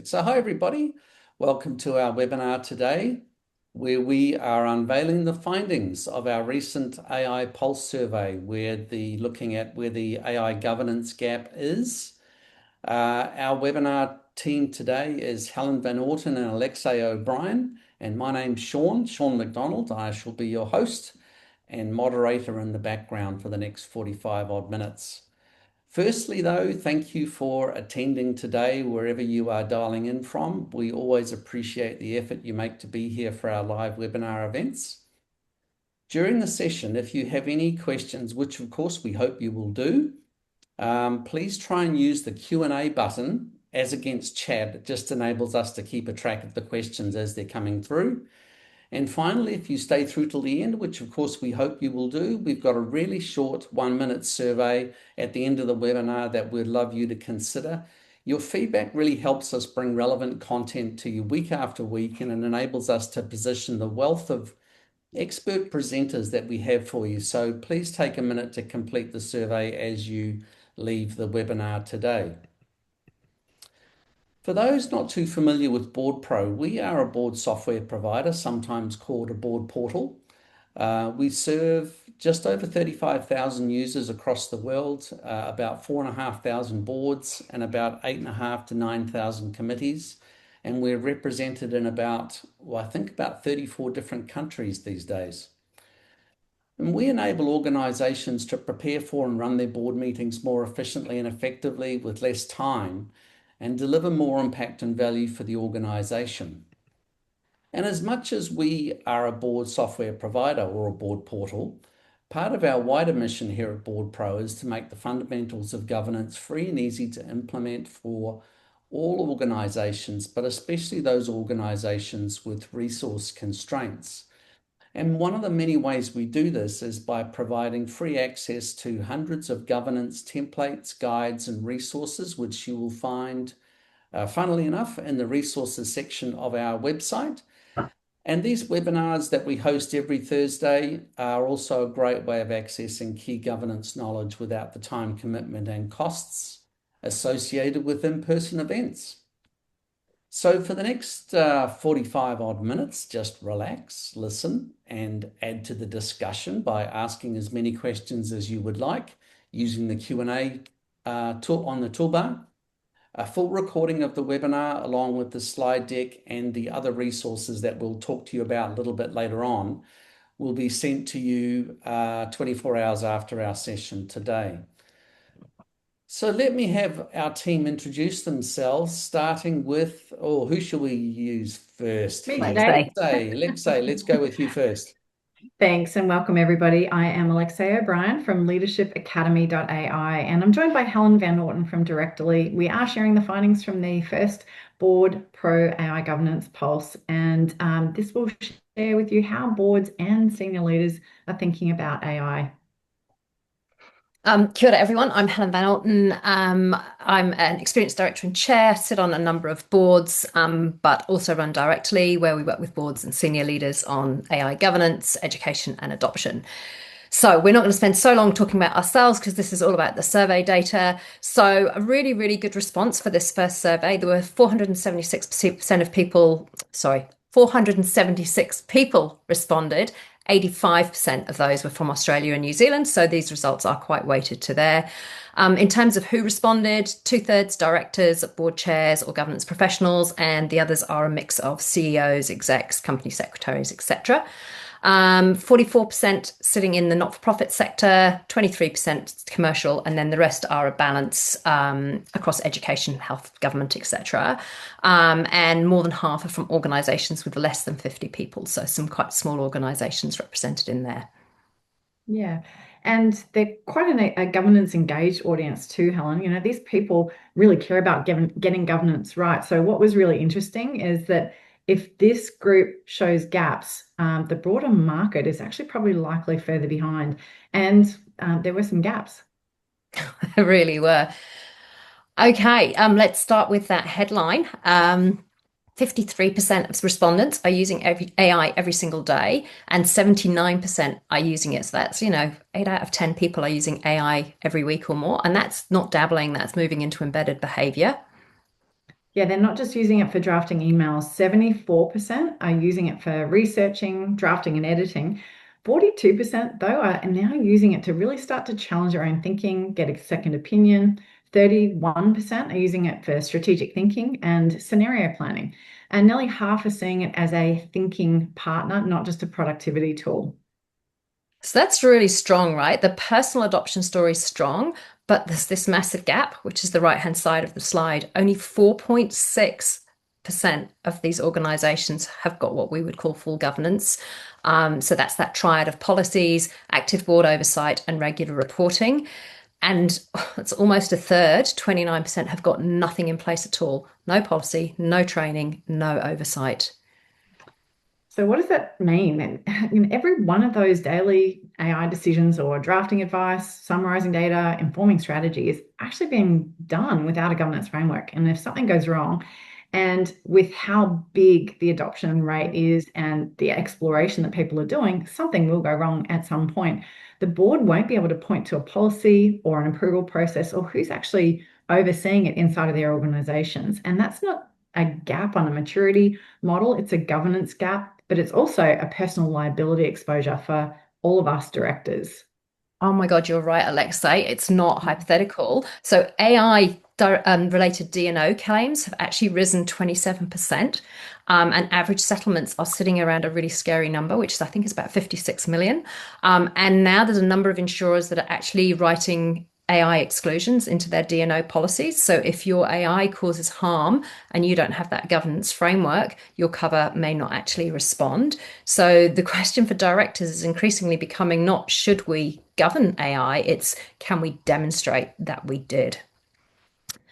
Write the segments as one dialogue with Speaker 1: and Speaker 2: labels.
Speaker 1: Fantastic. So hi everybody. Welcome to our webinar today, where we are unveiling the findings of our recent AI Pulse survey, looking at where the AI governance gap is. Our webinar team today is Helen Van Orton and Alexie O'Brien, and my name's Sean McDonald. I shall be your host and moderator in the background for the next 45 odd minutes. Firstly, though, thank you for attending today, wherever you are dialing in from. We always appreciate the effort you make to be here for our live webinar events. During the session, if you have any questions, which of course we hope you will do, please try and use the Q&A button as against chat. It just enables us to keep a track of the questions as they're coming through. And finally, if you stay through till the end, which of course we hope you will do, we've got a really short 1-minute survey at the end of the webinar that we'd love you to consider. Your feedback really helps us bring relevant content to you week after week, and it enables us to position the wealth of expert presenters that we have for you. So please take a minute to complete the survey as you leave the webinar today. For those not too familiar with BoardPro, we are a board software provider, sometimes called a board portal. We serve just over 35,000 users across the world, about 4,500 boards, and about 8,500 to 9,000 committees. And we're represented in about 34 different countries these days. And we enable organizations to prepare for and run their board meetings more efficiently and effectively with less time, and deliver more impact and value for the organization. And as much as we are a board software provider or a board portal, part of our wider mission here at BoardPro is to make the fundamentals of governance free and easy to implement for all organizations, but especially those organizations with resource constraints. And one of the many ways we do this is by providing free access to hundreds of governance templates, guides, and resources, which you will find, funnily enough, in the resources section of our website. And these webinars that we host every Thursday are also a great way of accessing key governance knowledge without the time commitment and costs associated with in-person events. So for the next 45 odd minutes, just relax, listen, and add to the discussion by asking as many questions as you would like using the Q&A tool on the toolbar. A full recording of the webinar, along with the slide deck and the other resources that we'll talk to you about a little bit later on, will be sent to you 24 hours after our session today. So let me have our team introduce themselves, starting with, who shall we use first? Alexie, let's go with you first.
Speaker 2: Thanks and welcome everybody. I am Alexie O'Brien from leadershipacademy.ai, and I'm joined by Helen Van Orton from Directly. We are sharing the findings from the first BoardPro AI Governance Pulse, and this will share with you how boards and senior leaders are thinking about AI.
Speaker 3: Kia ora everyone, I'm Helen Van Orton. I'm an experienced director and chair, sit on a number of boards, but also run Directly, where we work with boards and senior leaders on AI governance, education and adoption. So we're not going to spend so long talking about ourselves because this is all about the survey data. So a really, really good response for this first survey. There were 476 people responded. 85% of those were from Australia and New Zealand, so these results are quite weighted to there. In terms of who responded, 2/3 directors, board chairs or governance professionals, and the others are a mix of CEOs, execs, company secretaries, etc. 44% sitting in the not-for-profit sector, 23% commercial, and then the rest are a balance across education, health, government, etc. And more than half are from organisations with less than 50 people, so some quite small organisations represented in there.
Speaker 2: Yeah, and they're quite a governance engaged audience too, Helen. You know, these people really care about getting governance right. So what was really interesting is that if this group shows gaps, the broader market is actually probably likely further behind. And there were some gaps.
Speaker 3: There really were. Okay, let's start with that headline. 53% of respondents are using AI every single day, and 79% are using it. So that's, 8 out of 10 people are using AI every week or more. And that's not dabbling, that's moving into embedded behavior.
Speaker 2: Yeah, they're not just using it for drafting emails. 74% are using it for researching, drafting, and editing. 42%, though, are now using it to really start to challenge their own thinking, get a second opinion. 31% are using it for strategic thinking and scenario planning. And nearly half are seeing it as a thinking partner, not just a productivity tool.
Speaker 3: So that's really strong, right? The personal adoption story is strong, but there's this massive gap, which is the right-hand side of the slide. Only 4.6% of these organizations have got what we would call full governance. So that's that triad of policies, active board oversight, and regular reporting. And it's almost a third, 29%, have got nothing in place at all. No policy, no training, no oversight.
Speaker 2: So what does that mean? And every one of those daily AI decisions or drafting advice, summarizing data, informing strategy is actually being done without a governance framework. And if something goes wrong, and with how big the adoption rate is and the exploration that people are doing, something will go wrong at some point. The board won't be able to point to a policy or an approval process or who's actually overseeing it inside of their organizations. And that's not a gap on a maturity model, it's a governance gap, but it's also a personal liability exposure for all of us directors.
Speaker 3: Oh my God, you're right, Alexei. It's not hypothetical. So AI related D&O claims have actually risen 27%, and average settlements are sitting around a really scary number, which is, I think is about 56 million. And now there's a number of insurers that are actually writing AI exclusions into their D&O policies. So if your AI causes harm and you don't have that governance framework, your cover may not actually respond. So the question for directors is increasingly becoming not should we govern AI, it's can we demonstrate that we did,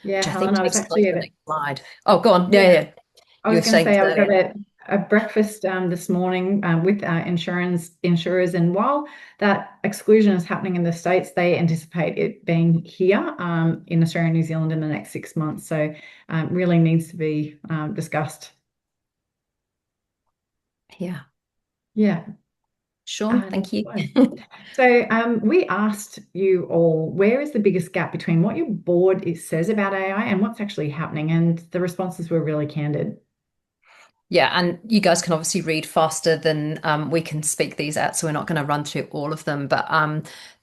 Speaker 2: Yeah,
Speaker 3: which I
Speaker 2: Helen,
Speaker 3: think
Speaker 2: I was
Speaker 3: takes us on
Speaker 2: actually
Speaker 3: to
Speaker 2: at
Speaker 3: the
Speaker 2: it.
Speaker 3: next slide. Oh, go on. Yeah,
Speaker 2: Yeah,
Speaker 3: yeah.
Speaker 2: I
Speaker 3: You
Speaker 2: was
Speaker 3: were
Speaker 2: going to
Speaker 3: saying
Speaker 2: say
Speaker 3: this
Speaker 2: I was
Speaker 3: earlier.
Speaker 2: at a breakfast this morning with insurers, and while that exclusion is happening in the States, they anticipate it being here in Australia and New Zealand in the next 6 months. So really needs to be discussed.
Speaker 3: Yeah.
Speaker 2: Yeah.
Speaker 3: Sean, thank you.
Speaker 2: So we asked you all, where is the biggest gap between what your board says about AI and what's actually happening? And the responses were really candid.
Speaker 3: Yeah, and you guys can obviously read faster than we can speak these out, so we're not going to run through all of them. But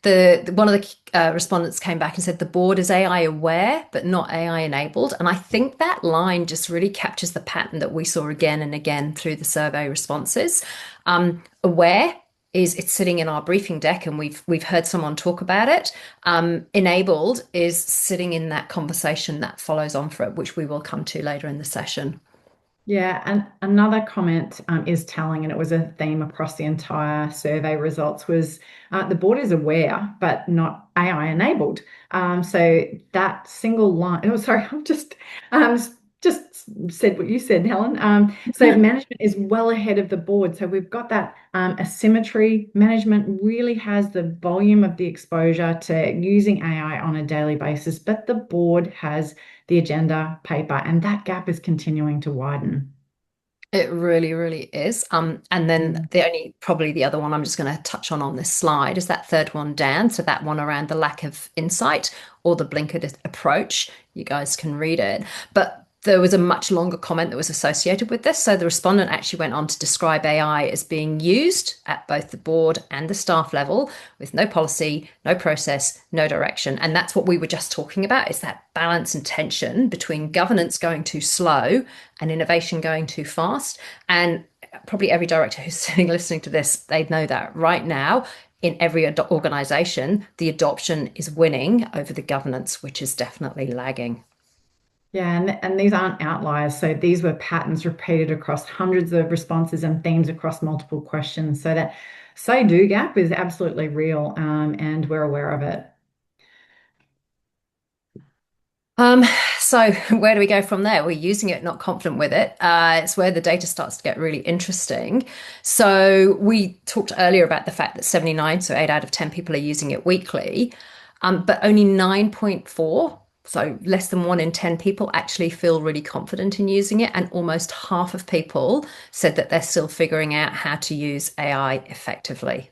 Speaker 3: the one of the respondents came back and said the board is AI aware, but not AI enabled. And I think that line just really captures the pattern that we saw again and again through the survey responses. Aware is it's sitting in our briefing deck, and we've heard someone talk about it. Enabled is sitting in that conversation that follows on for it, which we will come to later in the session.
Speaker 2: Yeah, and another comment is telling, and it was a theme across the entire survey results, was the board is aware, but not AI enabled. So that single line, oh, sorry, I've just said what you said, Helen. So management is well ahead of the board. So we've got that asymmetry. Management really has the volume of the exposure to using AI on a daily basis, but the board has the agenda paper, and that gap is continuing to widen.
Speaker 3: It really, really is. And then probably the other one I'm just going to touch on this slide is that third one down. So that one around the lack of insight or the blinkered approach. You guys can read it. But there was a much longer comment that was associated with this. So the respondent actually went on to describe AI as being used at both the board and the staff level with no policy, no process, no direction. And that's what we were just talking about, is that balance and tension between governance going too slow and innovation going too fast. And probably every director who's sitting listening to this, they know that right now in every organization, the adoption is winning over the governance, which is definitely lagging.
Speaker 2: Yeah, and these aren't outliers. So these were patterns repeated across hundreds of responses and themes across multiple questions. So that say-do gap is absolutely real, and we're aware of it.
Speaker 3: So where do we go from there? We're using it, not confident with it. It's where the data starts to get really interesting. So we talked earlier about the fact that 79, so 8 out of 10 people are using it weekly, but only 9.4, so less than 1 in 10 people actually feel really confident in using it. And almost half of people said that they're still figuring out how to use AI effectively.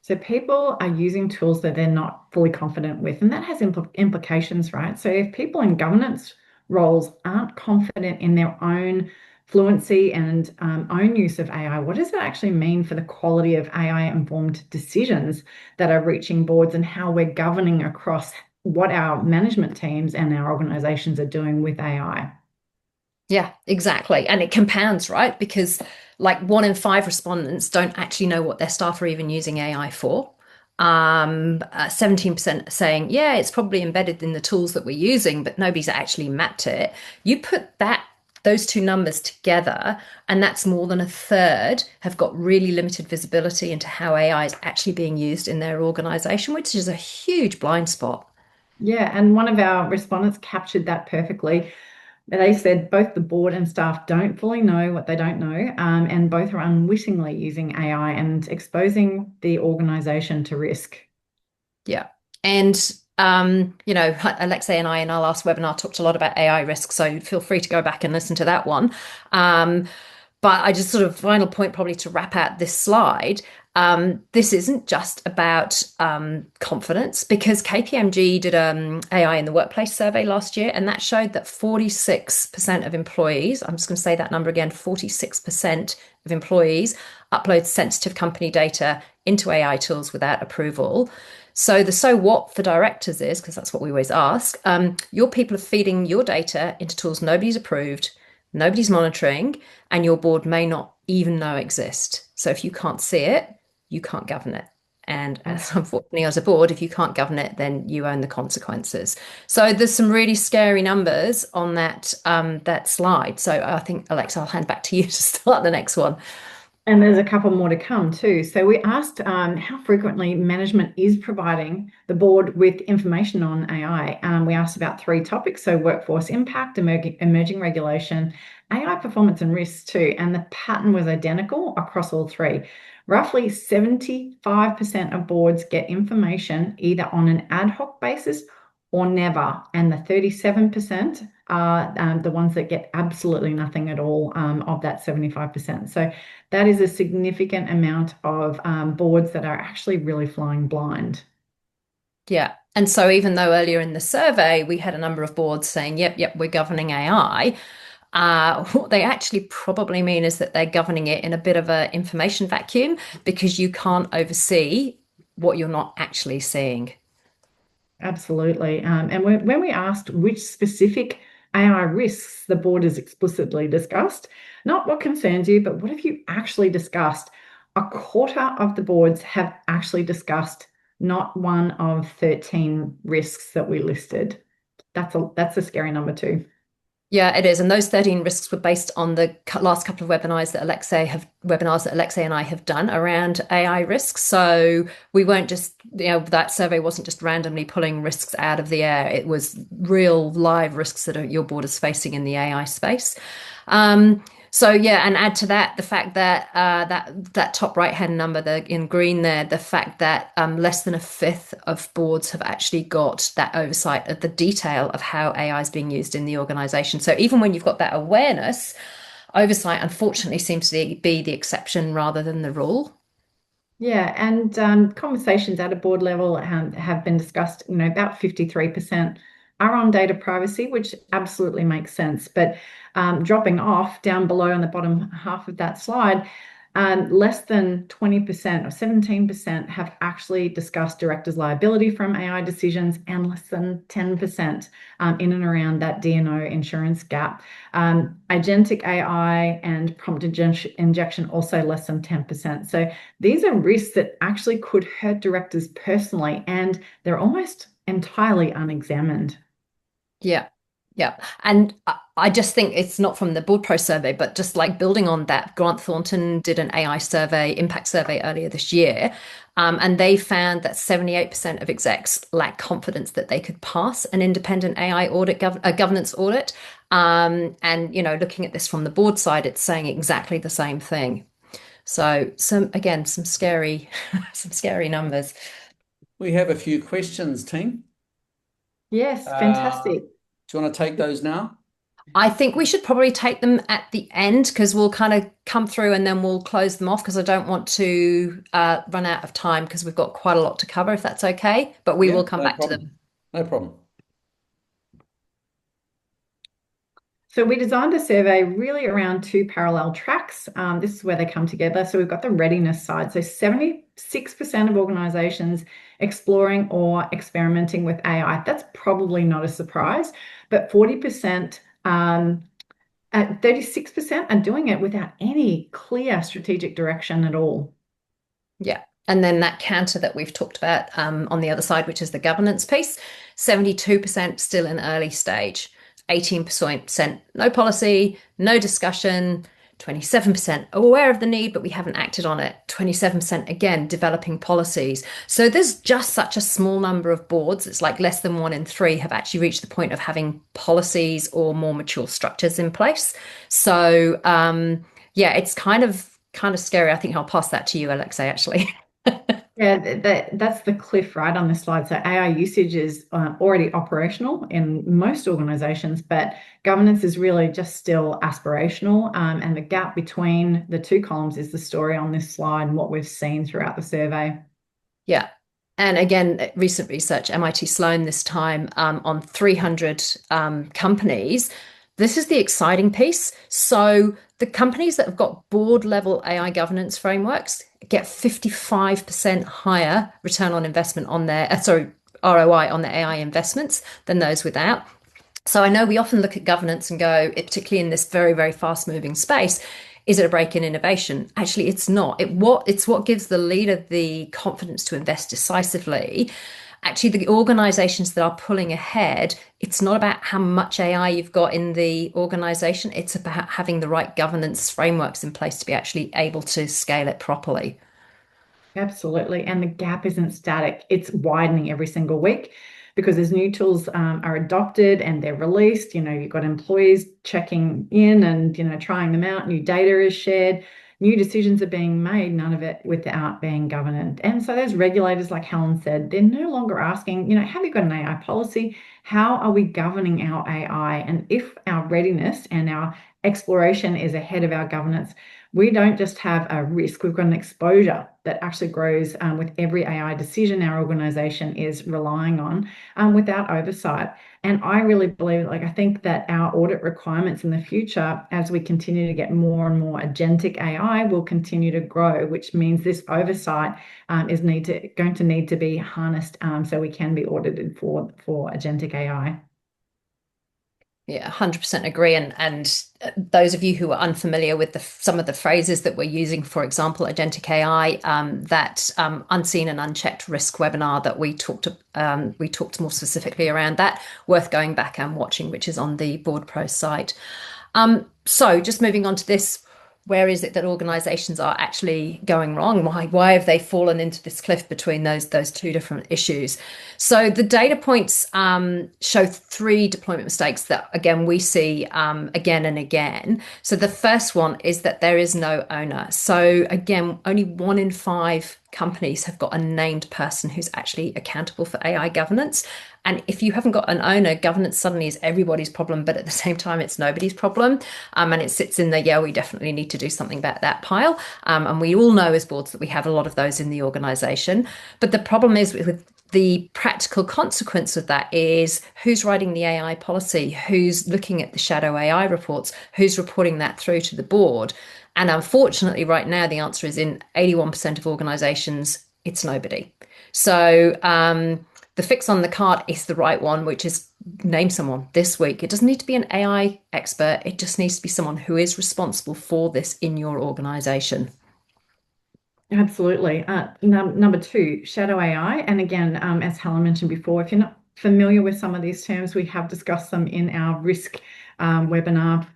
Speaker 2: So people are using tools that they're not fully confident with, and that has implications, right? So if people in governance roles aren't confident in their own fluency and own use of AI, what does that actually mean for the quality of AI-informed decisions that are reaching boards and how we're governing across what our management teams and our organizations are doing with AI?
Speaker 3: Yeah, exactly. And it compounds, right? Because like 1 in 5 respondents don't actually know what their staff are even using AI for. 17% are saying, yeah, it's probably embedded in the tools that we're using, but nobody's actually mapped it. You put those two numbers together, and that's more than a third have got really limited visibility into how AI is actually being used in their organization, which is a huge blind spot.
Speaker 2: Yeah, and one of our respondents captured that perfectly. They said both the board and staff don't fully know what they don't know, and both are unwittingly using AI and exposing the organization to risk.
Speaker 3: Yeah. And Alexie and I in our last webinar talked a lot about AI risk, so feel free to go back and listen to that one. But I just sort of final point probably to wrap out this slide. This isn't just about confidence because KPMG did AI in the workplace survey last year, and that showed that 46% of employees, I'm just going to say that number again, 46% of employees upload sensitive company data into AI tools without approval. So the so what for directors is, because that's what we always ask, your people are feeding your data into tools nobody's approved, nobody's monitoring, and your board may not even know exist. So if you can't see it, you can't govern it. And as unfortunately as a board, if you can't govern it, then you own the consequences. So there's some really scary numbers on that slide. So I think, Alexa, I'll hand back to you to start the next one.
Speaker 2: And there's a couple more to come too. So we asked how frequently management is providing the board with information on AI. We asked about 3 topics, so workforce impact, emerging regulation, AI performance and risks too. And the pattern was identical across all 3. Roughly 75% of boards get information either on an ad hoc basis or never. And the 37% are the ones that get absolutely nothing at all of that 75%. So that is a significant amount of boards that are actually really flying blind.
Speaker 3: Yeah. And so even though earlier in the survey we had a number of boards saying, yep, we're governing AI, what they actually probably mean is that they're governing it in a bit of an information vacuum because you can't oversee what you're not actually seeing.
Speaker 2: Absolutely. And when we asked which specific AI risks the board has explicitly discussed, not what concerns you, but what have you actually discussed? A quarter of the boards have actually discussed not one of 13 risks that we listed. That's a scary number too.
Speaker 3: Yeah, it is. And those 13 risks were based on the last couple of webinars that Alexie and I have done around AI risks. So we weren't just, that survey wasn't just randomly pulling risks out of the air. It was real live risks that your board is facing in the AI space. So yeah, and add to that the fact that that top right hand number, in green there, the fact that less than a fifth of boards have actually got that oversight of the detail of how AI is being used in the organization. So even when you've got that awareness, oversight unfortunately seems to be the exception rather than the rule.
Speaker 2: Yeah, and conversations at a board level have been discussed. About 53% are on data privacy, which absolutely makes sense. But dropping off down below on the bottom half of that slide, less than 20% or 17% have actually discussed directors' liability from AI decisions, and less than 10% in and around that D&O insurance gap. Agentic AI and prompt injection also less than 10%. So these are risks that actually could hurt directors personally, and they're almost entirely unexamined.
Speaker 3: Yeah. Yeah. And I just think it's not from the BoardPro survey, but just like building on that, Grant Thornton did an AI survey, impact survey earlier this year. And they found that 78% of execs lack confidence that they could pass an independent AI audit, a governance audit. And, looking at this from the board side, it's saying exactly the same thing. So some scary, some scary numbers.
Speaker 1: We have a few questions, team.
Speaker 2: Yes,
Speaker 1: Do
Speaker 2: fantastic.
Speaker 1: you want to take those now?
Speaker 3: I think we should probably take them at the end because we'll kind of come through and then we'll close them off because I don't want to run out of time because we've got quite a lot to cover, if that's okay. But we
Speaker 1: Yeah,
Speaker 3: will come
Speaker 1: no
Speaker 3: back to
Speaker 1: problem.
Speaker 3: them.
Speaker 1: No problem.
Speaker 2: So we designed a survey really around two parallel tracks. This is where they come together. So we've got the readiness side. So 76% of organizations exploring or experimenting with AI. That's probably not a surprise, but 40%, at 36% are doing it without any clear strategic direction at all.
Speaker 3: Yeah. And then that counter that we've talked about on the other side, which is the governance piece, 72% still in early stage, 18% no policy, no discussion, 27% aware of the need, but we haven't acted on it. 27% again, developing policies. So there's just such a small number of boards. It's like less than 1 in 3 have actually reached the point of having policies or more mature structures in place. So yeah, it's kind of scary. I think I'll pass that to you, Alexie, actually.
Speaker 2: Yeah, that's the cliff right on this slide. So AI usage is already operational in most organizations, but governance is really just still aspirational. And the gap between the two columns is the story on this slide and what we've seen throughout the survey.
Speaker 3: Yeah. And again, recent research, MIT Sloan this time on 300 companies. This is the exciting piece. So the companies that have got board level AI governance frameworks get 55% higher return on investment on their, ROI on their AI investments than those without. So I know we often look at governance and go, particularly in this very, very fast moving space, is it a break in innovation? Actually, it's not. It's what gives the leader the confidence to invest decisively. Actually, the organizations that are pulling ahead, it's not about how much AI you've got in the organization. It's about having the right governance frameworks in place to be actually able to scale it properly.
Speaker 2: Absolutely. And the gap isn't static, it's widening every single week because as new tools are adopted and they're released, you've got employees checking in and, trying them out, new data is shared, new decisions are being made, none of it without being governed. And so those regulators, like Helen said, they're no longer asking, have you got an AI policy? How are we governing our AI? And if our readiness and our exploration is ahead of our governance, we don't just have a risk, we've got an exposure that actually grows with every AI decision our organization is relying on without oversight. And I really believe, I think that our audit requirements in the future, as we continue to get more and more agentic AI, will continue to grow, which means this oversight is going to need to be harnessed so we can be audited for agentic AI.
Speaker 3: Yeah, 100% agree. And those of you who are unfamiliar with some of the phrases that we're using, for example, agentic AI, that unseen and unchecked risk webinar that we talked more specifically around that, worth going back and watching, which is on the BoardPro site. So just moving on to this. Where is it that organizations are actually going wrong? Why have they fallen into this cliff between those two different issues? So the data points show 3 deployment mistakes that, again, we see again and again. So the first one is that there is no owner. So again, only 1 in 5 companies have got a named person who's actually accountable for AI governance. And if you haven't got an owner, governance suddenly is everybody's problem, but at the same time, it's nobody's problem. And it sits in the, we definitely need to do something about that pile. And we all know as boards that we have a lot of those in the organization. But the problem is with the practical consequence of that is who's writing the AI policy, who's looking at the shadow AI reports, who's reporting that through to the board. And unfortunately, right now, the answer is in 81% of organizations, it's nobody. So the fix on the card is the right one, which is name someone this week. It doesn't need to be an AI expert. It just needs to be someone who is responsible for this in your organization.
Speaker 2: Absolutely. Number 2, shadow AI. And again, as Helen mentioned before, if you're not familiar with some of these terms, we have discussed them in our risk webinar.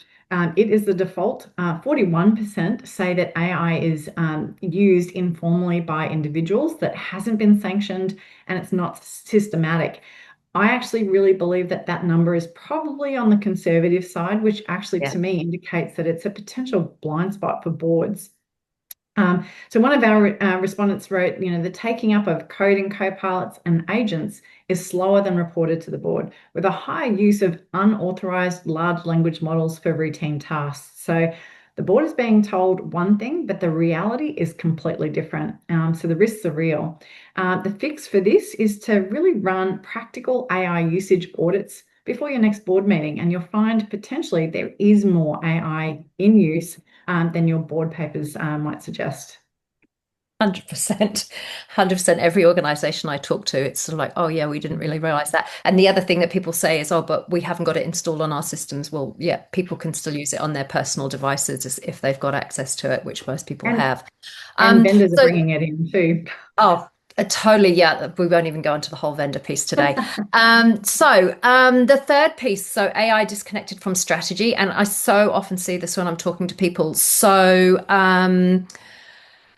Speaker 2: It is the default. 41% say that AI is used informally by individuals, that hasn't been sanctioned, and it's not systematic. I actually really believe that that number is probably on the conservative side, which actually to me indicates that it's a potential blind spot for boards. So one of our respondents wrote, the taking up of coding co-pilots and agents is slower than reported to the board, with a high use of unauthorized large language models for routine tasks. So the board is being told one thing, but the reality is completely different. So the risks are real. The fix for this is to really run practical AI usage audits before your next board meeting, and you'll find potentially there is more AI in use than your board papers might suggest.
Speaker 3: 100%, 100%. Every organization I talk to, it's sort of like, oh yeah, we didn't really realize that. And the other thing that people say is, oh, but we haven't got it installed on our systems. Well, yeah, people can still use it on their personal devices if they've got access to it, which most people have.
Speaker 2: And vendors are
Speaker 3: So,
Speaker 2: bringing it in too.
Speaker 3: oh, totally. Yeah, we won't even go into the whole vendor piece today. The third piece, so AI disconnected from strategy. And I so often see this when I'm talking to people.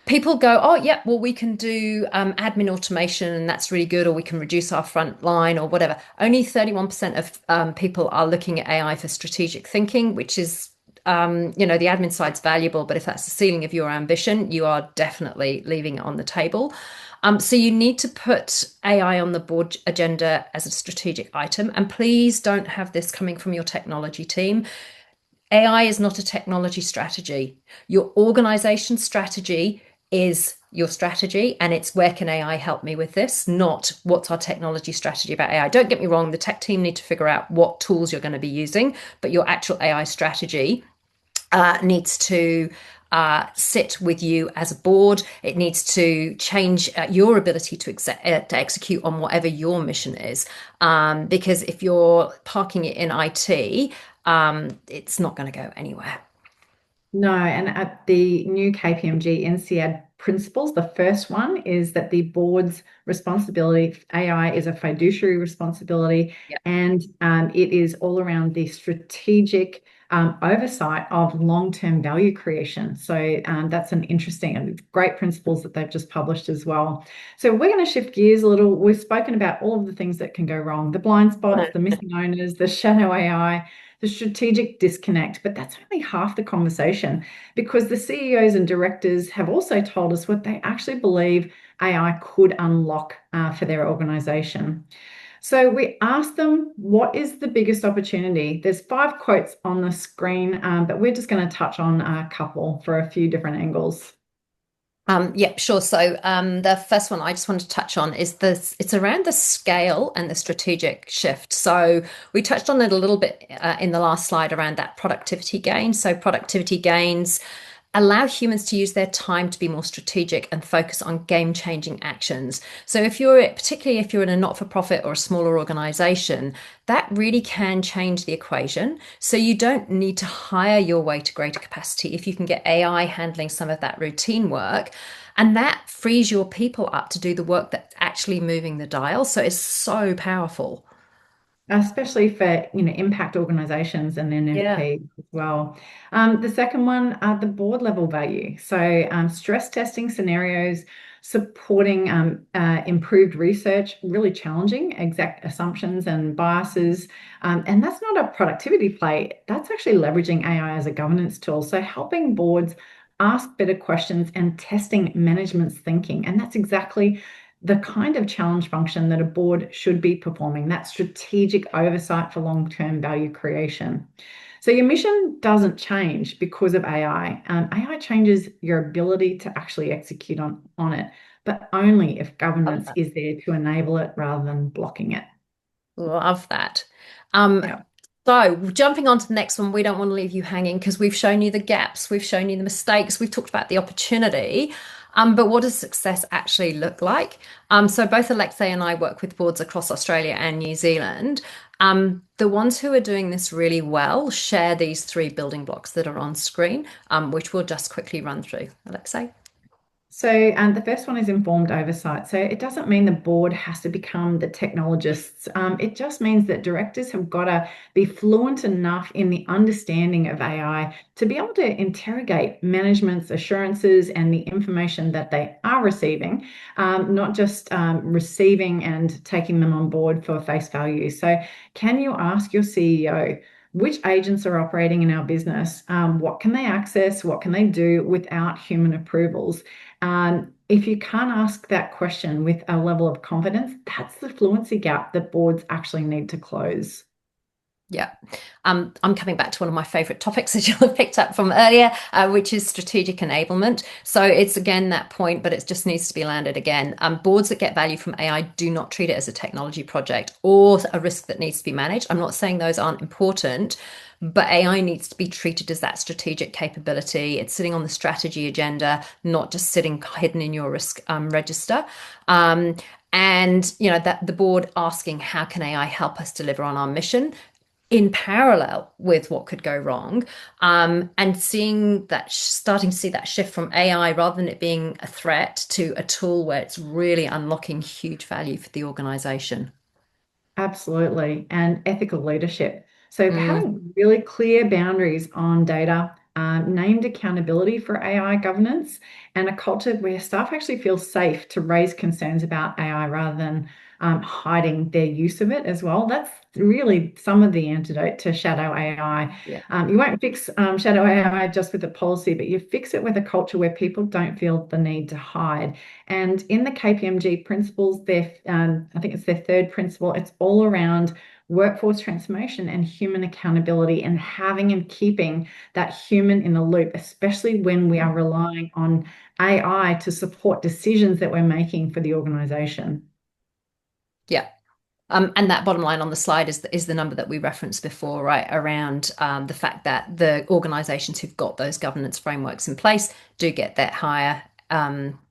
Speaker 3: People go, oh, yeah, well, we can do admin automation and that's really good, or we can reduce our front line or whatever. Only 31% of people are looking at AI for strategic thinking, which is, the admin side's valuable, but if that's the ceiling of your ambition, you are definitely leaving it on the table. So you need to put AI on the board agenda as a strategic item. And please don't have this coming from your technology team. AI is not a technology strategy. Your organization strategy is your strategy, and it's where can AI help me with this, not what's our technology strategy about AI. Don't get me wrong, the tech team need to figure out what tools you're going to be using, but your actual AI strategy needs to sit with you as a board. It needs to change your ability to execute on whatever your mission is. Because if you're parking it in IT, it's not going to go anywhere.
Speaker 2: No, and at the new KPMG NCAD principles, the first one is that the board's responsibility, AI is a fiduciary responsibility,
Speaker 3: Yeah.
Speaker 2: and it is all around the strategic oversight of long-term value creation. So that's an interesting and great principles that they've just published as well. So we're going to shift gears a little. We've spoken about all of the things that can go wrong, the blind spots, the missing owners, the shadow AI, the strategic disconnect, but that's only half the conversation, because the CEOs and directors have also told us what they actually believe AI could unlock for their organization. So we asked them, what is the biggest opportunity? There's 5 quotes on the screen, but we're just going to touch on a couple for a few different angles.
Speaker 3: Yeah, sure. So the first one I just want to touch on is this. It's around the scale and the strategic shift. So we touched on it a little bit in the last slide around that productivity gain. So productivity gains allow humans to use their time to be more strategic and focus on game-changing actions. So particularly if you're in a not-for-profit or a smaller organization, that really can change the equation. So you don't need to hire your way to greater capacity if you can get AI handling some of that routine work. And that frees your people up to do the work that's actually moving the dial. So it's so powerful.
Speaker 2: Especially for impact organizations and
Speaker 3: Yeah.
Speaker 2: NFP as well. The second one, the board level value. So stress testing scenarios, supporting improved research, really challenging exact assumptions and biases. And that's not a productivity play. That's actually leveraging AI as a governance tool. So helping boards ask better questions and testing management's thinking. And that's exactly the kind of challenge function that a board should be performing, that strategic oversight for long-term value creation. So your mission doesn't change because of AI. AI changes your ability to actually execute on it, but only if governance is there to enable it rather than blocking it.
Speaker 3: Love that. Um,
Speaker 2: Yeah.
Speaker 3: so jumping on to the next one, we don't want to leave you hanging because we've shown you the gaps, we've shown you the mistakes, we've talked about the opportunity. But what does success actually look like? So both Alexie and I work with boards across Australia and New Zealand. The ones who are doing this really well share these 3 building blocks that are on screen, which we'll just quickly run through. Alexie?
Speaker 2: So, the first one is informed oversight. So, it doesn't mean the board has to become the technologists. It just means that directors have got to be fluent enough in the understanding of AI to be able to interrogate management's assurances and the information that they are receiving, not just receiving and taking them on board for face value. So, can you ask your CEO, which agents are operating in our business? What can they access? What can they do without human approvals? If you can't ask that question with a level of confidence, that's the fluency gap that boards actually need to close.
Speaker 3: Yeah. I'm coming back to one of my favorite topics that you'll have picked up from earlier, which is strategic enablement. So it's again that point, but it just needs to be landed again. Boards that get value from AI do not treat it as a technology project or a risk that needs to be managed. I'm not saying those aren't important, but AI needs to be treated as that strategic capability. It's sitting on the strategy agenda, not just sitting hidden in your risk register. And that the board asking, how can AI help us deliver on our mission, in parallel with what could go wrong, and starting to see that shift from AI, rather than it being a threat, to a tool where it's really unlocking huge value for the organization.
Speaker 2: Absolutely. And ethical leadership. So
Speaker 3: Mm,
Speaker 2: having really clear boundaries on data, named accountability for AI governance, and a culture where staff actually feel safe to raise concerns about AI rather than hiding their use of it as well. That's really some of the antidote to shadow AI.
Speaker 3: yeah.
Speaker 2: You won't fix shadow AI just with a policy, but you fix it with a culture where people don't feel the need to hide. And in the KPMG principles, I think it's their third principle, it's all around workforce transformation and human accountability, and having and keeping that human in the loop, especially when we are relying on AI to support decisions that we're making for the organization.
Speaker 3: Yeah. And that bottom line on the slide is the number that we referenced before, right? Around the fact that the organizations who've got those governance frameworks in place do get that higher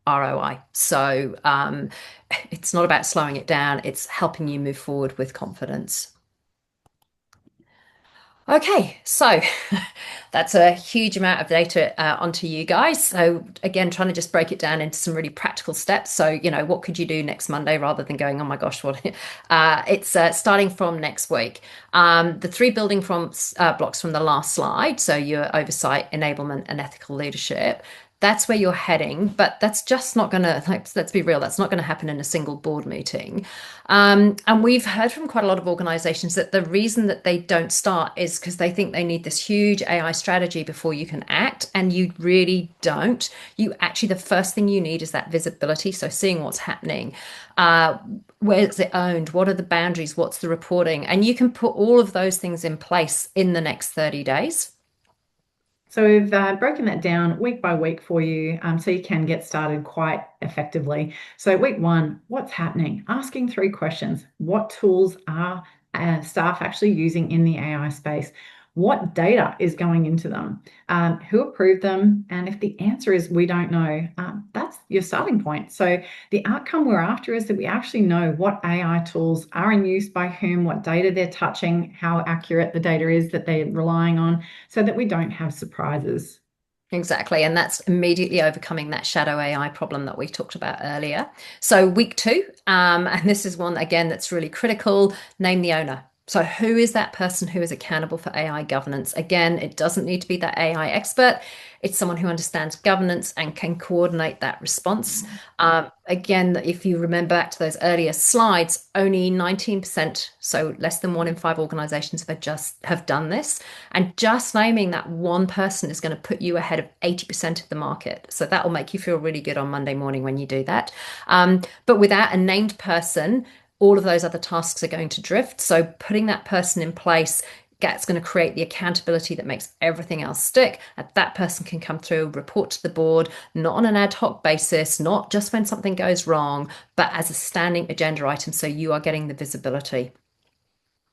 Speaker 3: ROI. So it's not about slowing it down, it's helping you move forward with confidence. Okay, so that's a huge amount of data onto you guys. So again, trying to just break it down into some really practical steps. So, what could you do next Monday rather than going, oh my gosh, what? It's starting from next week. The three building from blocks from the last slide. So your oversight, enablement, and ethical leadership. That's where you're heading, but that's just not going to, let's be real, that's not going to happen in a single board meeting. And we've heard from quite a lot of organizations that the reason that they don't start is because they think they need this huge AI strategy before you can act. And you really don't. The first thing you need is that visibility. So seeing what's happening. Where is it owned? What are the boundaries? What's the reporting? And you can put all of those things in place in the next 30 days.
Speaker 2: So we've broken that down week by week for you, so you can get started quite effectively. So week one, what's happening? Asking three questions. What tools are staff actually using in the AI space? What data is going into them? Who approved them? And if the answer is we don't know, that's your starting point. So the outcome we're after is that we actually know what AI tools are in use by whom, what data they're touching, how accurate the data is that they're relying on, so that we don't have surprises.
Speaker 3: Exactly. And that's immediately overcoming that shadow AI problem that we talked about earlier. So, week two, and this is one again that's really critical, name the owner. So, who is that person who is accountable for AI governance? Again, it doesn't need to be that AI expert. It's someone who understands governance and can coordinate that response. Again, if you remember back to those earlier slides, only 19%, so less than 1 in 5 organizations have done this. And just naming that one person is going to put you ahead of 80% of the market. So that will make you feel really good on Monday morning when you do that. But without a named person, all of those other tasks are going to drift. So putting that person in place, that's going to create the accountability that makes everything else stick. And that person can come through, report to the board, not on an ad hoc basis, not just when something goes wrong, but as a standing agenda item. So you are getting the visibility.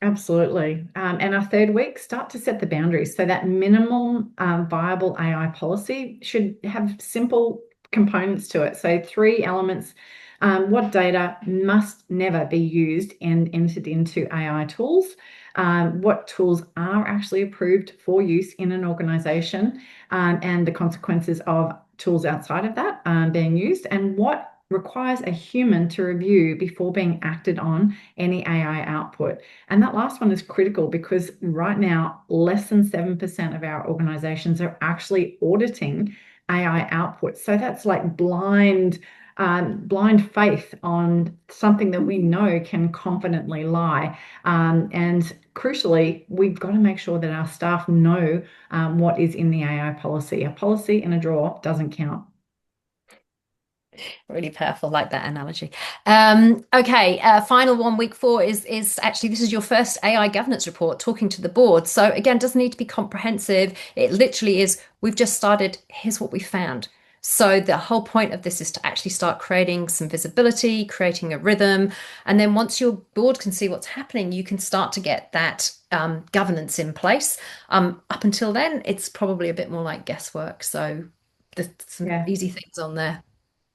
Speaker 2: Absolutely. And our third week, start to set the boundaries. So that minimum viable AI policy should have simple components to it. So three elements. What data must never be used and entered into AI tools? What tools are actually approved for use in an organization, and the consequences of tools outside of that being used, and what requires a human to review before being acted on any AI output. And that last one is critical because right now, less than 7% of our organizations are actually auditing AI output. So that's like blind faith on something that we know can confidently lie. And crucially, we've got to make sure that our staff know what is in the AI policy. A policy in a drawer doesn't count.
Speaker 3: Really powerful, like that analogy. Okay, final one, week four is actually this is your first AI governance report, talking to the board. So again, doesn't need to be comprehensive. It literally is. We've just started. Here's what we found. So the whole point of this is to actually start creating some visibility, creating a rhythm, and then once your board can see what's happening, you can start to get that governance in place. Up until then, it's probably a bit more like guesswork. So there's some
Speaker 2: Yeah.
Speaker 3: easy things on there.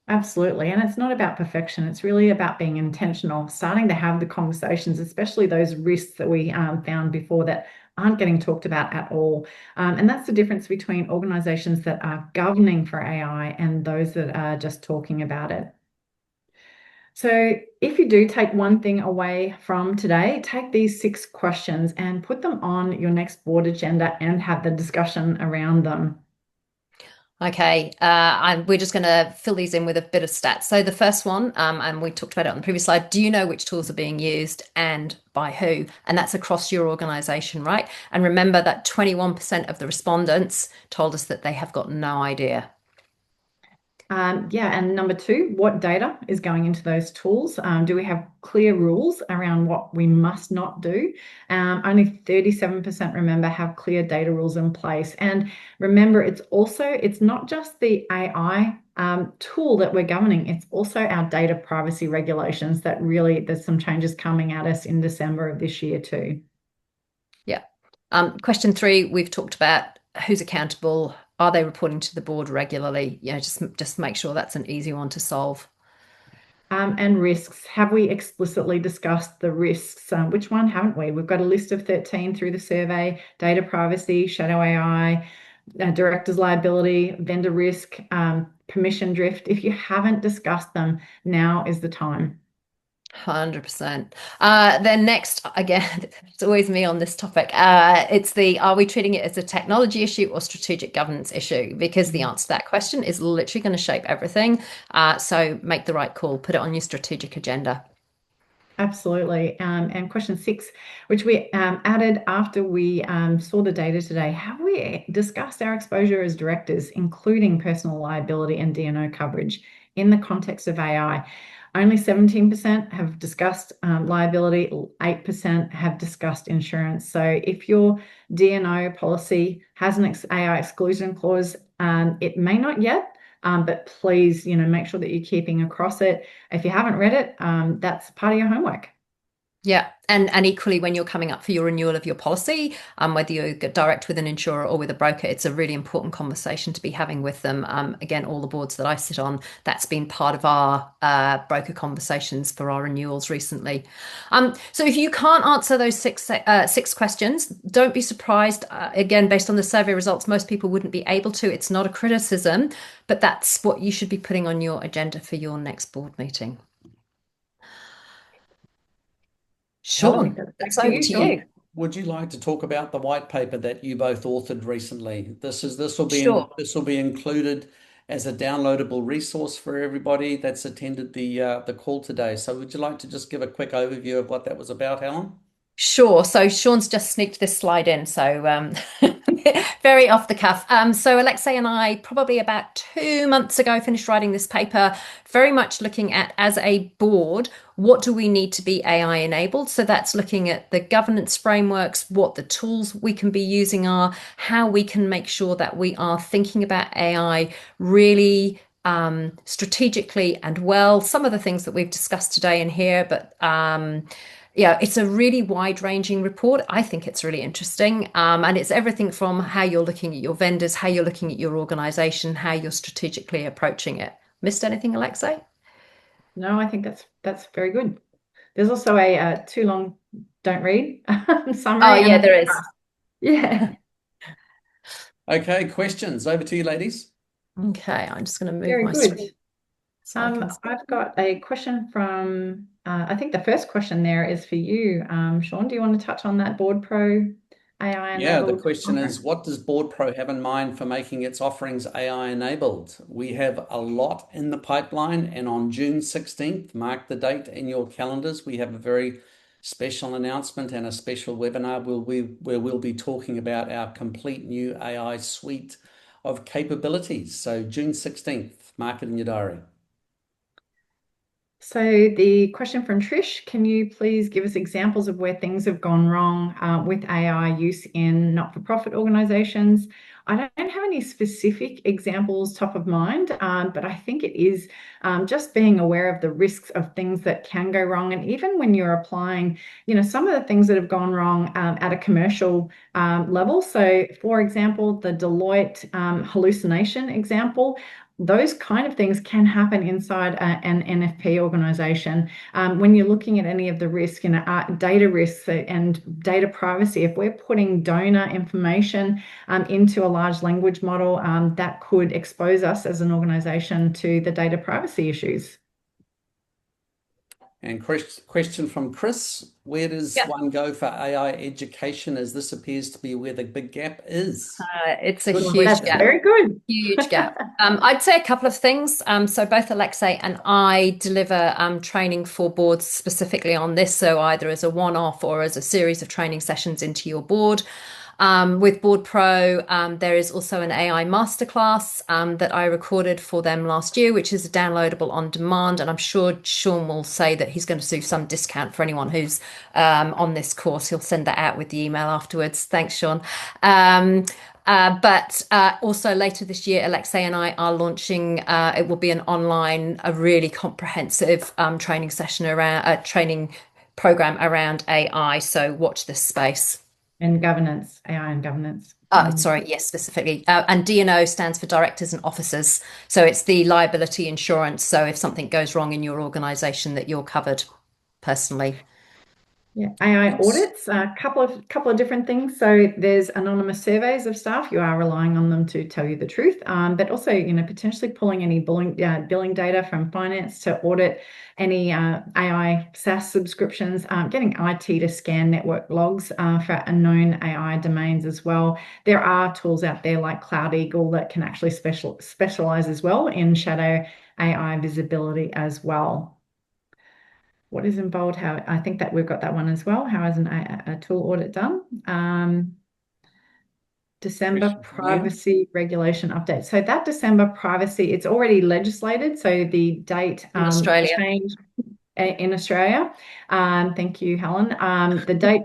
Speaker 2: Absolutely. And it's not about perfection. It's really about being intentional, starting to have the conversations, especially those risks that we found before that aren't getting talked about at all. And that's the difference between organizations that are governing for AI and those that are just talking about it. So, if you do take one thing away from today, take these 6 questions and put them on your next board agenda and have the discussion around them.
Speaker 3: Okay, we're just going to fill these in with a bit of stats. So the first one, and we talked about it on the previous slide, do you know which tools are being used and by who? And that's across your organization, right? And remember that 21% of the respondents told us that they have got no idea.
Speaker 2: Yeah, and number 2, what data is going into those tools? Do we have clear rules around what we must not do? Only 37% remember have clear data rules in place. And remember, it's not just the AI tool that we're governing, it's also our data privacy regulations that really, there's some changes coming at us in December of this year too.
Speaker 3: Yeah. Question 3, we've talked about who's accountable. Are they reporting to the board regularly? Just make sure that's an easy one to solve.
Speaker 2: And risks. Have we explicitly discussed the risks? Which one haven't we? We've got a list of 13 through the survey: data privacy, shadow AI, director's liability, vendor risk, permission drift. If you haven't discussed them, now is the time.
Speaker 3: 100%. Then next, again, it's always me on this topic. Are we treating it as a technology issue or strategic governance issue? Because the answer to that question is literally going to shape everything. So make the right call, put it on your strategic agenda.
Speaker 2: Absolutely. And question 6, which we added after we saw the data today, have we discussed our exposure as directors, including personal liability and D&O coverage in the context of AI? Only 17% have discussed liability, 8% have discussed insurance. So if your D&O policy has an AI exclusion clause, it may not yet, but please, make sure that you're keeping across it. If you haven't read it, that's part of your homework.
Speaker 3: Yeah, and equally when you're coming up for your renewal of your policy, whether you get direct with an insurer or with a broker, it's a really important conversation to be having with them. Again, all the boards that I sit on, that's been part of our broker conversations for our renewals recently. So if you can't answer those six questions, don't be surprised. Again, based on the survey results, most people wouldn't be able to. It's not a criticism, but that's what you should be putting on your agenda for your next board meeting.
Speaker 2: Well, I think
Speaker 3: Sean,
Speaker 2: that's
Speaker 3: that's
Speaker 2: back to
Speaker 3: over
Speaker 2: you,
Speaker 3: to
Speaker 2: Sean.
Speaker 3: you.
Speaker 1: Would you like to talk about the white paper that you both authored recently?
Speaker 3: Sure.
Speaker 1: This will be included as a downloadable resource for everybody that's attended the call today. So would you like to just give a quick overview of what that was about, Helen?
Speaker 3: Sure. So Sean's just sneaked this slide in. So very off the cuff. So Alexie and I, probably about 2 months ago, finished writing this paper, very much looking at, as a board, what do we need to be AI enabled? So that's looking at the governance frameworks, what the tools we can be using are, how we can make sure that we are thinking about AI really strategically and well. Some of the things that we've discussed today in here, but yeah, it's a really wide-ranging report. I think it's really interesting. And it's everything from how you're looking at your vendors, how you're looking at your organization, how you're strategically approaching it. Missed anything, Alexei?
Speaker 2: No, I think that's very good. There's also a too long, don't read
Speaker 3: Oh,
Speaker 2: summary and
Speaker 3: yeah,
Speaker 2: a
Speaker 3: there is.
Speaker 2: podcast. Yeah,
Speaker 1: Okay, questions. Over to you, ladies.
Speaker 3: Okay, I'm just going to move
Speaker 2: very
Speaker 3: my
Speaker 2: good.
Speaker 3: screen so I can see.
Speaker 2: I've got a question from, I think the first question there is for you, Sean. Do you want to touch on that BoardPro AI
Speaker 1: Yeah, the
Speaker 2: enabled
Speaker 1: question is,
Speaker 2: conference?
Speaker 1: what does BoardPro have in mind for making its offerings AI enabled? We have a lot in the pipeline, and on June 16th, mark the date in your calendars, we have a very special announcement and a special webinar where we'll be talking about our complete new AI suite of capabilities. So June 16th, mark it in your diary.
Speaker 2: So the question from Trish, can you please give us examples of where things have gone wrong with AI use in not-for-profit organizations? I don't have any specific examples top of mind, but I think it is just being aware of the risks of things that can go wrong. And even when you're applying, some of the things that have gone wrong at a commercial level. So for example, the Deloitte hallucination example, those kind of things can happen inside an NFP organization. When you're looking at any of the risk, data risks and data privacy, if we're putting donor information into a large language model, that could expose us as an organization to the data privacy issues.
Speaker 1: And question from Chris, where does one go for AI education, as this appears to be where the big gap is?
Speaker 3: It's a
Speaker 1: Good
Speaker 3: huge
Speaker 1: question.
Speaker 3: gap.
Speaker 2: Very good.
Speaker 3: Huge gap. I'd say a couple of things. So both Alexie and I deliver training for boards specifically on this. So either as a one-off or as a series of training sessions into your board. With BoardPro, there is also an AI masterclass that I recorded for them last year, which is downloadable on demand. And I'm sure Sean will say that he's going to do some discount for anyone who's on this course. He'll send that out with the email afterwards. Thanks, Sean. But also later this year, Alexie and I are launching, it will be an online, a really comprehensive training session around a training program around AI. So watch this space.
Speaker 2: And governance, AI and governance.
Speaker 3: Sorry, yes, specifically. And D&O stands for directors and officers. So it's the liability insurance. So if something goes wrong in your organization, that you're covered personally.
Speaker 2: Yeah, AI audits, a couple of different things. So there's anonymous surveys of staff. You are relying on them to tell you the truth, but also, potentially pulling any billing data from finance to audit any AI SaaS subscriptions, getting IT to scan network logs for unknown AI domains as well. There are tools out there like Cloud Eagle that can actually specialize as well in shadow AI visibility as well. What is involved? How I think that we've got that one as well. How is a tool audit done? December privacy regulation update. So that December privacy, it's already legislated. So the date
Speaker 3: In Australia.
Speaker 2: change in Australia. Thank you, Helen. The date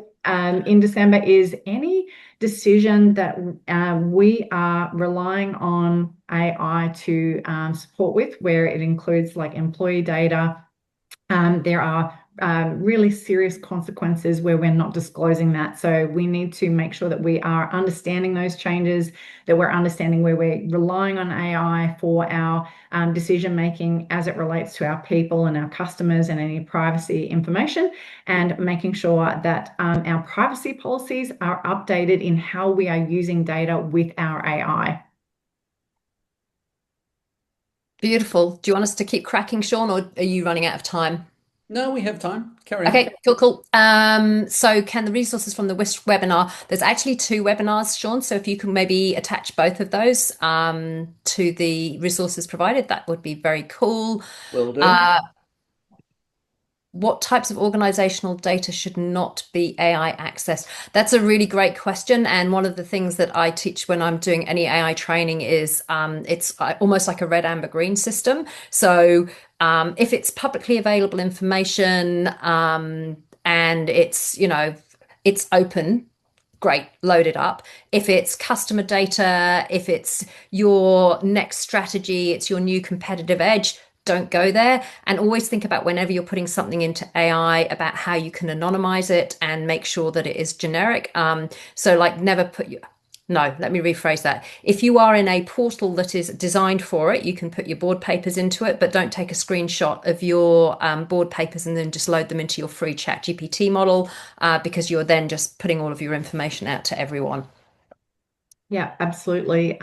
Speaker 2: in December is any decision that we are relying on AI to support with, where it includes like employee data. There are really serious consequences where we're not disclosing that. So we need to make sure that we are understanding those changes, that we're understanding where we're relying on AI for our decision making as it relates to our people and our customers and any privacy information, and making sure that our privacy policies are updated in how we are using data with our AI.
Speaker 3: Beautiful. Do you want us to keep cracking, Sean, or are you running out of time?
Speaker 1: No, we have time. Carry on.
Speaker 3: Okay, cool. So can the resources from the webinar, there's actually 2 webinars, Sean. So if you can maybe attach both of those to the resources provided, that would be very cool.
Speaker 1: Will do.
Speaker 3: What types of organizational data should not be AI accessed? That's a really great question. And one of the things that I teach when I'm doing any AI training is it's almost like a red, amber, green system. So if it's publicly available information and it's, it's open, great, load it up. If it's customer data, if it's your next strategy, it's your new competitive edge, don't go there. And always think about, whenever you're putting something into AI, about how you can anonymize it and make sure that it is generic. So like never put your, no, let me rephrase that. If you are in a portal that is designed for it, you can put your board papers into it, but don't take a screenshot of your board papers and then just load them into your free ChatGPT model, because you're then just putting all of your information out to everyone.
Speaker 2: Yeah, absolutely.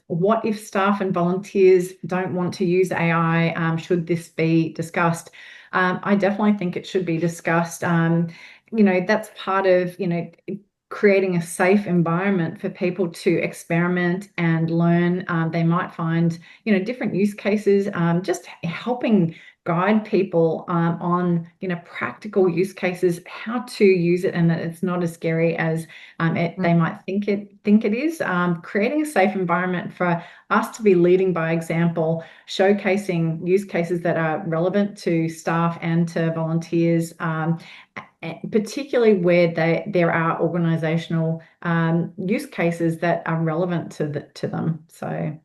Speaker 2: What if staff and volunteers don't want to use AI? Should this be discussed? I definitely think it should be discussed. That's part of, creating a safe environment for people to experiment and learn. They might find, different use cases, just helping guide people on, practical use cases, how to use it, and that it's not as scary as they might think it is. Creating a safe environment for us to be leading by example, showcasing use cases that are relevant to staff and to volunteers, particularly where there are organizational use cases that are relevant to them. So,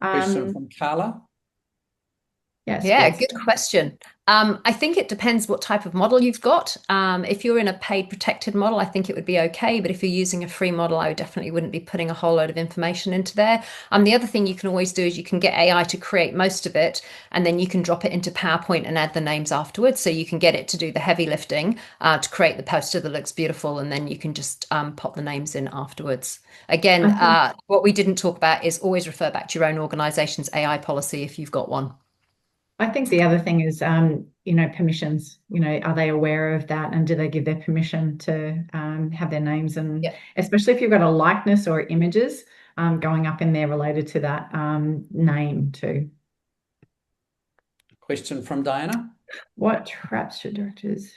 Speaker 1: Question from Carla.
Speaker 2: yes,
Speaker 3: Yeah,
Speaker 2: good.
Speaker 3: good question. I think it depends what type of model you've got. If you're in a paid protected model, I think it would be okay. But if you're using a free model, I definitely wouldn't be putting a whole load of information into there. The other thing you can always do is you can get AI to create most of it, and then you can drop it into PowerPoint and add the names afterwards. So you can get it to do the heavy lifting to create the poster that looks beautiful, and then you can just pop the names in afterwards. Again, what we didn't talk about is always refer back to your own organization's AI policy if you've got one.
Speaker 2: I think the other thing is, permissions. Are they aware of that, and do they give their permission to have their names, and
Speaker 3: Yeah.
Speaker 2: especially if you've got a likeness or images going up in there related to that name too.
Speaker 1: Question from Diana.
Speaker 2: What traps should directors?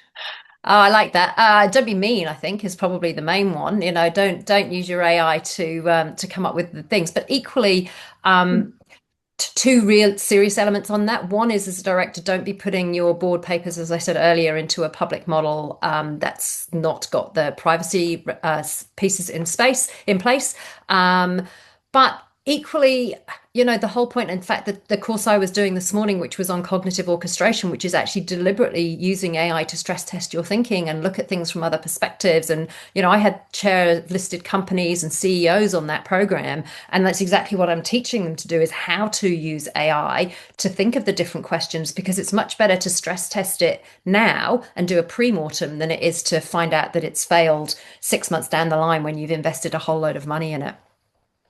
Speaker 3: Oh, I like that. Don't be mean, I think, is probably the main one. Don't use your AI to come up with the things. But equally, two real serious elements on that. One is, as a director, don't be putting your board papers, as I said earlier, into a public model that's not got the privacy pieces in place. But equally, the whole point, in fact, the course I was doing this morning, which was on cognitive orchestration, which is actually deliberately using AI to stress test your thinking and look at things from other perspectives. And, I had chair listed companies and CEOs on that program. And that's exactly what I'm teaching them to do, is how to use AI to think of the different questions, because it's much better to stress test it now and do a pre-mortem than it is to find out that it's failed 6 months down the line when you've invested a whole load of money in it.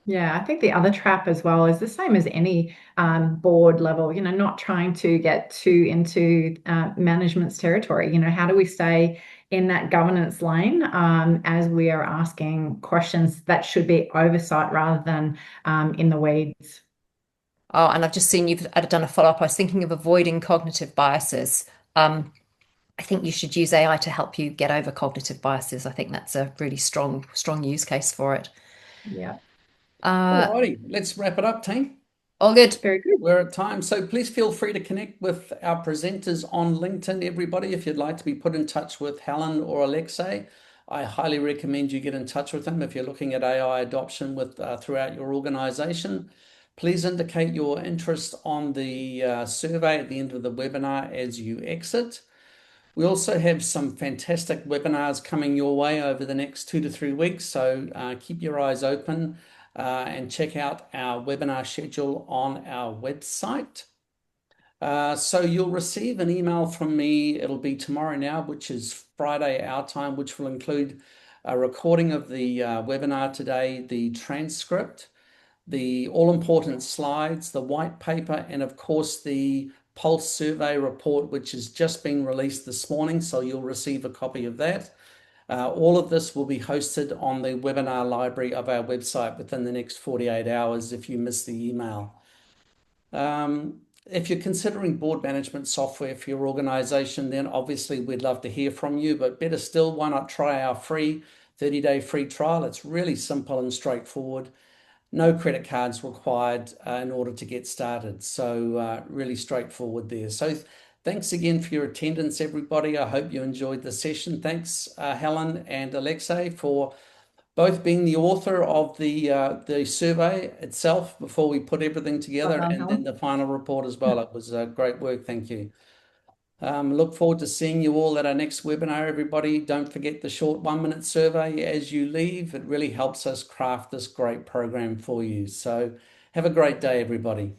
Speaker 2: Yeah, I think the other trap as well is the same as any board level, not trying to get too into management's territory. How do we stay in that governance lane as we are asking questions that should be oversight rather than in the weeds?
Speaker 3: Oh, and I've just seen you've done a follow-up. I was thinking of avoiding cognitive biases. I think you should use AI to help you get over cognitive biases. I think that's a really strong use case for it.
Speaker 2: Yeah,
Speaker 3: Uh,
Speaker 1: Alrighty, let's wrap it up, team.
Speaker 3: all good.
Speaker 2: very good.
Speaker 1: We're at time, so please feel free to connect with our presenters on LinkedIn, everybody. If you'd like to be put in touch with Helen or Alexie, I highly recommend you get in touch with them if you're looking at AI adoption throughout your organization. Please indicate your interest on the survey at the end of the webinar as you exit. We also have some fantastic webinars coming your way over the next 2 to 3 weeks, so keep your eyes open and check out our webinar schedule on our website. So you'll receive an email from me. It'll be tomorrow now, which is Friday our time, which will include a recording of the webinar today, the transcript, the all-important slides, the white paper, and of course the Pulse survey report, which has just been released this morning. So you'll receive a copy of that. All of this will be hosted on the webinar library of our website within the next 48 hours if you miss the email. If you're considering board management software for your organization, then obviously we'd love to hear from you, but better still, why not try our free 30-day free trial? It's really simple and straightforward. No credit cards required in order to get started. So really straightforward there. So thanks again for your attendance, everybody. I hope you enjoyed the session. Thanks, Helen and Alexie, for both being the author of the survey itself before we put everything together,
Speaker 2: Well done,
Speaker 1: and then
Speaker 2: Helen.
Speaker 1: the final report as well. It was great work. Thank you. Look forward to seeing you all at our next webinar, everybody. Don't forget the short 1-minute survey as you leave. It really helps us craft this great program for you. So have a great day, everybody.